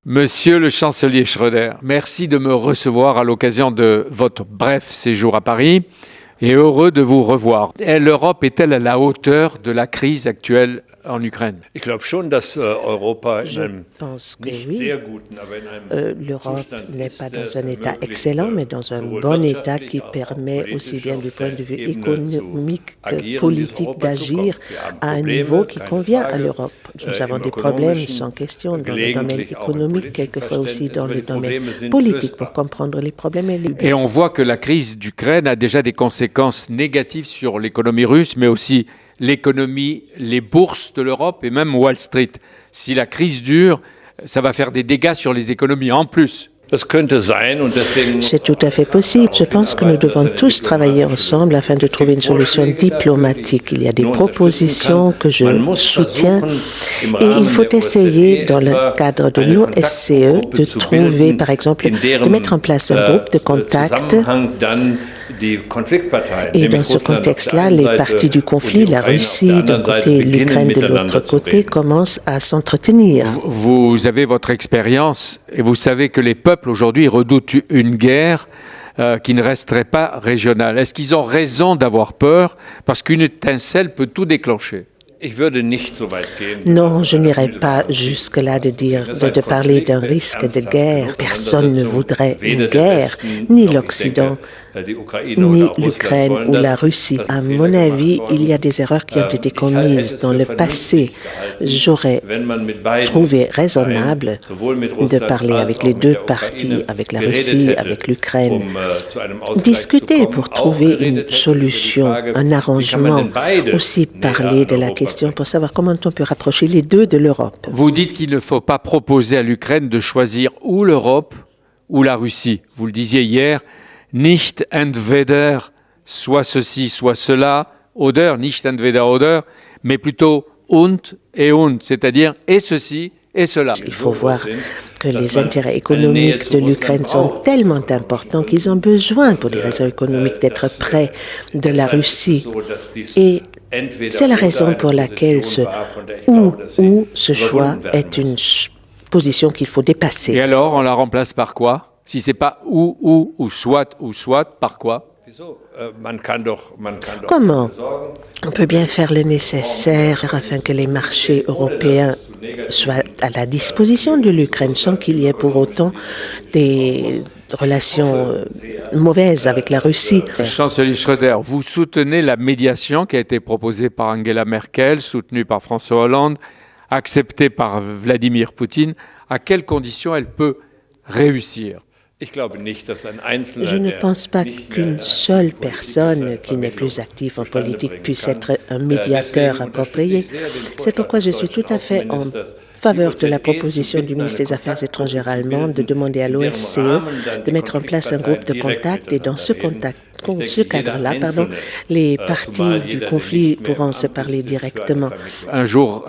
Monsieur le chancelier Schröder, merci de me recevoir à l'occasion de votre bref séjour à Paris et heureux de vous revoir. L'Europe est-elle à la hauteur de la crise actuelle en Ukraine? Ich glaube schon, dass Europa in Je einem pense que nicht oui. sehr guten, aber in einem L'Europe Zustand n'est ist, pas der dans es un état ermöglicht, excellent, mais dans un sowohl bon état wirtschaftlich qui als auch permet politisch aussi bien du auf point der de vue Ebene économique zu agieren, die es politique Europa d'agir zukommt. Wir haben à un Probleme, niveau qui keine convient à Frage, l'Europe. Nous avons im des problèmes ökonomischen, sans question dans le domaine gelegentlich auch im économique, politischen quelquefois aussi Verständnis, dans aber le die domaine Probleme sind politique pour lösbar. comprendre les problèmes et les Et on voit que la crise d'Ukraine a déjà des conséquences négatives sur l'économie russe, mais aussi l'économie, les bourses de l'Europe et même Wall Street. Si la crise dure, ça va faire des dégâts sur les économies en plus. Das könnte sein und deswegen C'est tout à fait possible. Je pense que nous devons tous travailler ensemble afin de trouver une solution diplomatique. Il y a des propositions que je soutiens et il faut essayer, dans le cadre de l'OSCE, de trouver, par exemple, de mettre en place un groupe de contact. Et dans ce contexte-là, les parties du conflit, la Russie d'un côté et l'Ukraine de l'autre côté, commencent à s'entretenir. Vous avez votre expérience et vous savez que les peuples aujourd'hui redoutent une guerre qui ne resterait pas régionale. Est-ce qu'ils ont raison d'avoir peur? Parce qu'une étincelle peut tout déclencher. Non, je n'irai pas jusque-là de parler d'un risque de guerre. Personne ne voudrait une guerre, ni l'Occident, ni l'Ukraine ou la Russie. À mon avis, il y a des erreurs qui ont été commises dans le passé. J'aurais trouvé raisonnable de parler avec les deux parties, avec la Russie, avec l'Ukraine, discuter pour trouver une solution, un arrangement, aussi parler de la question pour savoir comment on peut rapprocher les deux de l'Europe. Vous dites qu'il ne faut pas proposer à l'Ukraine de choisir ou l'Europe ou la Russie. Vous le disiez hier, nicht entweder, soit ceci, soit cela, oder, nicht entweder oder, mais plutôt und et und, c'est-à-dire et ceci et cela. Il faut voir que les intérêts économiques de l'Ukraine sont tellement importants qu'ils ont besoin, pour des raisons économiques, d'être près de la Russie. Et c'est la raison pour laquelle ce choix est une position qu'il faut dépasser. Et alors, on la remplace par quoi? Si c'est pas ou soit, par quoi? Comment on peut bien faire le nécessaire afin que les marchés européens soient à la disposition de l'Ukraine sans qu'il y ait pour autant des relations mauvaises avec la Russie. Chancelier Schröder, vous soutenez la médiation qui a été proposée par Angela Merkel, soutenue par François Hollande, acceptée par Vladimir Poutine. À quelles conditions elle peut réussir? Je ne pense pas qu'une seule personne qui n'est plus active en politique puisse être un médiateur approprié. C'est pourquoi je suis tout à fait en faveur de la proposition du ministre des Affaires étrangères allemand de demander à l'OSCE de mettre en place un groupe de contact et dans ce cadre-là, les parties du conflit pourront se parler directement. Un jour,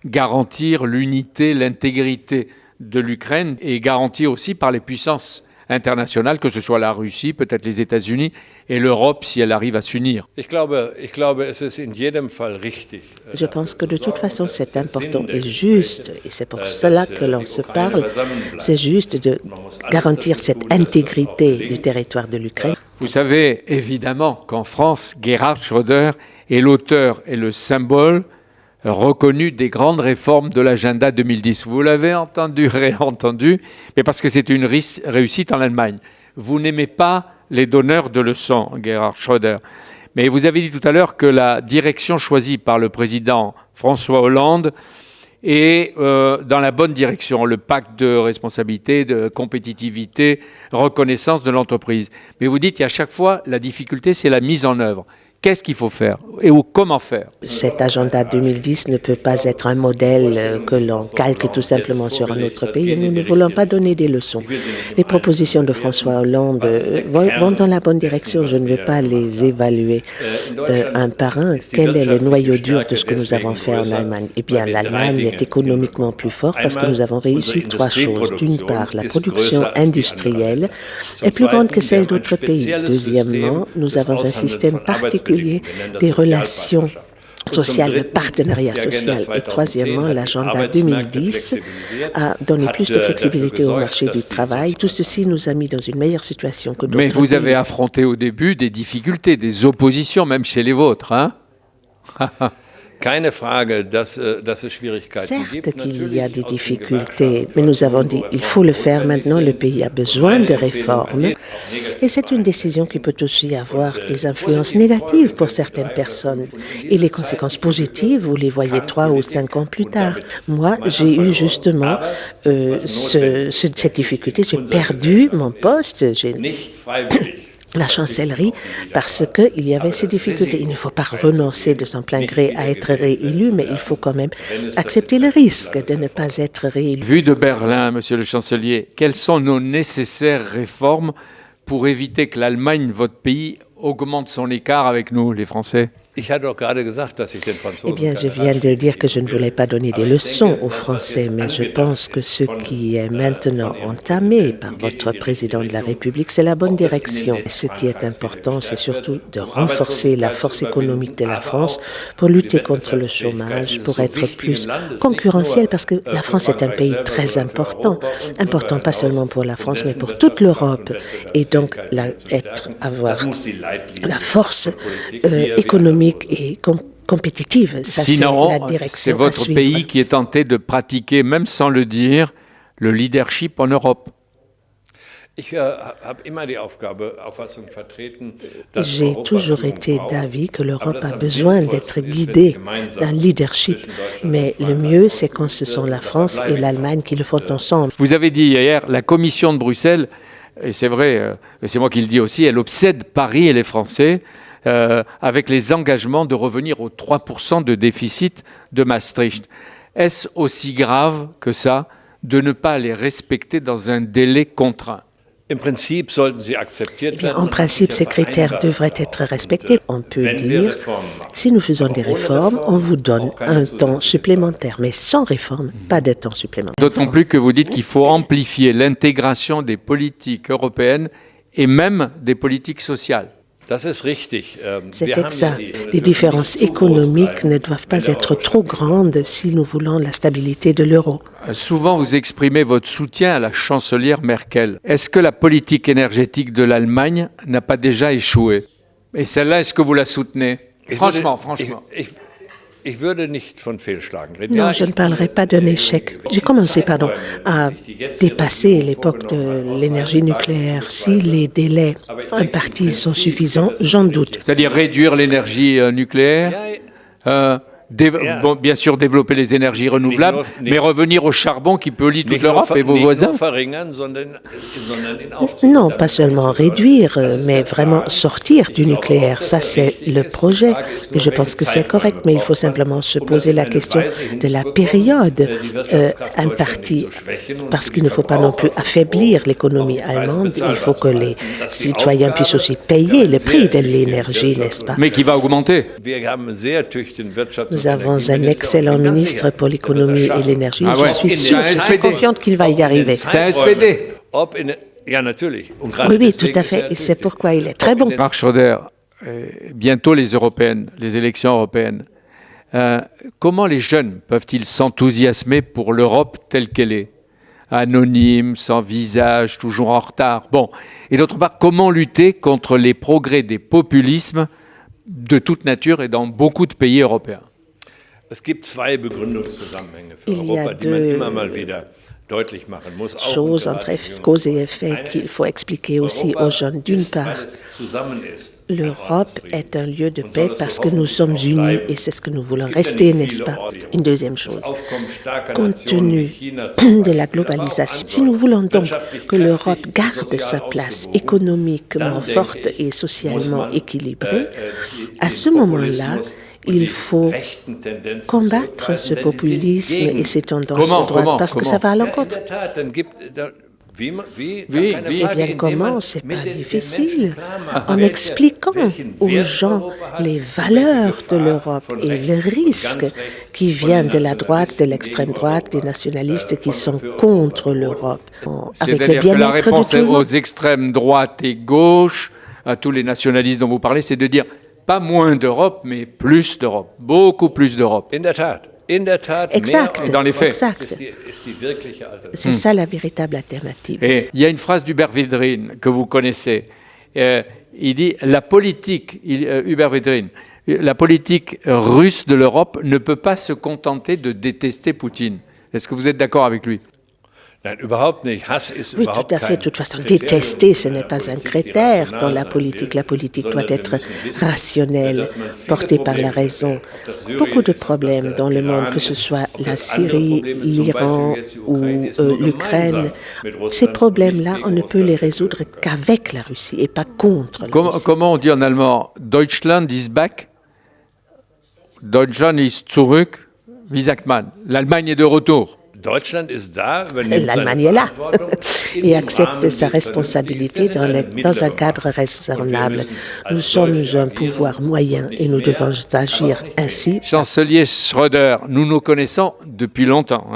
garantir l'unité, l'intégrité de l'Ukraine et garantie aussi par les puissances internationales, que ce soit la Russie, peut-être les États-Unis et l'Europe si elle arrive à s'unir. Je pense que de toute façon c'est important et juste, et c'est pour cela que l'on se parle, c'est juste de garantir cette intégrité du territoire de l'Ukraine. Vous savez évidemment qu'en France, Gerhard Schröder est l'auteur et le symbole reconnu des grandes réformes de l'agenda 2010. Vous l'avez entendu, réentendu, mais parce que c'est une réussite en Allemagne. Vous n'aimez pas les donneurs de leçons, Gerhard Schröder. Mais vous avez dit tout à l'heure que la direction choisie par le président François Hollande est dans la bonne direction, le pacte de responsabilité, de compétitivité, reconnaissance de l'entreprise. Mais vous dites qu'à chaque fois, la difficulté, c'est la mise en œuvre. Qu'est-ce qu'il faut faire et comment faire? Cet agenda 2010 ne peut pas être un modèle que l'on calque tout simplement sur un autre pays. Nous ne voulons pas donner des leçons. Les propositions de François Hollande vont dans la bonne direction. Je ne veux pas les évaluer un par un. Quel est le noyau dur de ce que nous avons fait en Allemagne? Eh bien, l'Allemagne est économiquement plus forte parce que nous avons réussi trois choses. D'une part, la production industrielle est plus grande que celle d'autres pays. Deuxièmement, nous avons un système particulier des relations social, le partenariat social. Et troisièmement, l'agenda 2010 a donné plus de flexibilité au marché du travail. Tout ceci nous a mis dans une meilleure situation que d'autres pays. Mais vous avez affronté au début des difficultés, des oppositions, même chez les vôtres, hein? Certes qu'il y a des difficultés, mais nous avons dit il faut le faire maintenant, le pays a besoin de réformes. Et c'est une décision qui peut aussi avoir des influences négatives pour certaines personnes. Et les conséquences positives, vous les voyez 3 ou 5 ans plus tard. Moi, j'ai eu justement cette difficulté, j'ai perdu mon poste, la chancellerie, parce qu'il y avait ces difficultés. Il ne faut pas renoncer de son plein gré à être réélu, mais il faut quand même accepter le risque de ne pas être réélu. Vu de Berlin, Monsieur le Chancelier, quelles sont nos nécessaires réformes pour éviter que l'Allemagne, votre pays, augmente son écart avec nous, les Français? Eh bien, je viens de dire que je ne voulais pas donner des leçons aux Français, mais je pense que ce qui est maintenant entamé par votre président de la République, c'est la bonne direction. Et ce qui est important, c'est surtout de renforcer la force économique de la France pour lutter contre le chômage, pour être plus concurrentiel, parce que la France est un pays très important pas seulement pour la France, mais pour toute l'Europe. Et donc, avoir la force économique et compétitive. Ça, sinon, c'est la direction c'est votre pays qui est tenté de pratiquer, même sans le dire, le leadership en Europe. J'ai toujours été d'avis que l'Europe a besoin d'être guidée d'un leadership, mais le mieux, c'est quand ce sont la France et l'Allemagne qui le font ensemble. Vous avez dit hier, la Commission de Bruxelles, et c'est vrai, c'est moi qui le dis aussi, elle obsède Paris et les Français, avec les engagements de revenir aux 3% de déficit de Maastricht. Est-ce aussi grave que ça de ne pas les respecter dans un délai contraint? En principe, ces critères devraient être respectés. On peut dire, si nous faisons des réformes, on vous donne un temps supplémentaire, mais sans réforme, pas de temps supplémentaire. D'autant plus que vous dites qu'il faut amplifier l'intégration des politiques européennes et même des politiques sociales. C'est exact. Les différences économiques ne doivent pas être trop grandes si nous voulons la stabilité de l'euro. Souvent, vous exprimez votre soutien à la chancelière Merkel. Est-ce que la politique énergétique de l'Allemagne n'a pas déjà échoué? Et celle-là, est-ce que vous la soutenez? Franchement. Non, je ne parlerai pas d'un échec. J'ai commencé, à dépasser l'époque de l'énergie nucléaire. Si les délais impartis sont suffisants, j'en doute. C'est-à-dire réduire l'énergie nucléaire, bien sûr développer les énergies renouvelables, mais revenir au charbon qui pollue toute l'Europe et vos voisins? Non, pas seulement réduire, mais vraiment sortir du nucléaire. Ça, c'est le projet. Et je pense que c'est correct, mais il faut simplement se poser la question de la période impartie, parce qu'il ne faut pas non plus affaiblir l'économie allemande. Il faut que les citoyens puissent aussi payer le prix de l'énergie, n'est-ce pas? Mais qui va augmenter. Nous avons un excellent ministre pour l'économie et l'énergie. Je suis confiante qu'il va y arriver. C'est un SPD. Oui, tout à fait. Et c'est pourquoi il est très bon. Marc Schröder, bientôt les élections européennes. Comment les jeunes peuvent-ils s'enthousiasmer pour l'Europe telle qu'elle est? Anonyme, sans visage, toujours en retard. Bon. Et d'autre part, comment lutter contre les progrès des populismes de toute nature et dans beaucoup de pays européens? Il y a deux choses entre cause et effet qu'il faut expliquer aussi aux jeunes. D'une part, l'Europe est un lieu de paix parce que nous sommes unis et c'est ce que nous voulons rester, n'est-ce pas? Une deuxième chose, compte tenu de la globalisation, si nous voulons donc que l'Europe garde sa place économiquement forte et socialement équilibrée, à ce moment-là, il faut combattre ce populisme et ces tendances de droite parce que ça va à l'encontre. Eh bien, comment? C'est pas difficile. En expliquant aux gens les valeurs de l'Europe et le risque qui vient de la droite, de l'extrême droite, des nationalistes qui sont contre l'Europe. C'est-à-dire que la réponse aux extrêmes droite et gauche, à tous les nationalistes dont vous parlez, c'est de dire pas moins d'Europe, mais plus d'Europe, beaucoup plus d'Europe. In der Tat, Exact. Dans les faits. Exact. ist die wirkliche Alternative. C'est ça la véritable alternative. Et il y a une phrase d'Hubert Védrine que vous connaissez. Il dit la politique, Hubert Védrine, la politique russe de l'Europe ne peut pas se contenter de détester Poutine. Est-ce que vous êtes d'accord avec lui? Nein, überhaupt nicht. Hass ist Oui, überhaupt tout à fait. kein De toute façon, Kriterium détester, ce in n'est der pas un Politik, die critère rational dans la sein politique. will, La politique doit sondern être wir müssen wissen, rationnelle, dass man viele portée par la Probleme raison. ob das Syrien Beaucoup de ist, ob problèmes das dans le Iran monde, que ce ist, soit ob la das andere Syrie, Probleme, zum l'Iran Beispiel jetzt die ou Ukraine, ist nur l'Ukraine, gemeinsam mit Russland ces und problèmes-là, nicht on ne gegen peut les Russland résoudre lösen können. qu'avec la Russie et pas contre la Russie. Comment on dit en allemand? Deutschland ist back. Deutschland ist zurück. Wie sagt man? L'Allemagne est de retour. Deutschland ist da, übernimmt L'Allemagne seine est là Verantwortung in et dem accepte Rahmen sa des responsabilité Vernünftigen. dans un cadre raisonnable. Nous sommes un pouvoir moyen et nous devons agir ainsi. Chancelier Schröder, nous nous connaissons depuis longtemps,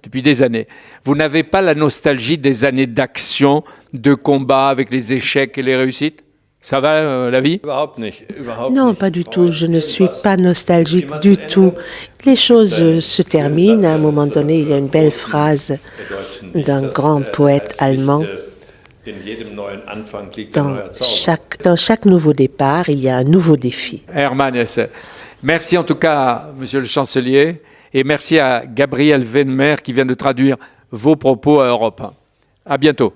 depuis des années. Vous n'avez pas la nostalgie des années d'action, de combat avec les échecs et les réussites? Ça va, la vie? Überhaupt nicht. Non, pas du tout. Je ne suis pas nostalgique du tout. Les choses se terminent. À un moment donné, il y a une belle phrase d'un grand poète allemand. Dans chaque nouveau départ, il y a un nouveau défi. Hermann Hesse. Merci en tout cas, Monsieur le Chancelier, et merci à Gabriel Vennemer qui vient de traduire vos propos à Europe 1. À bientôt.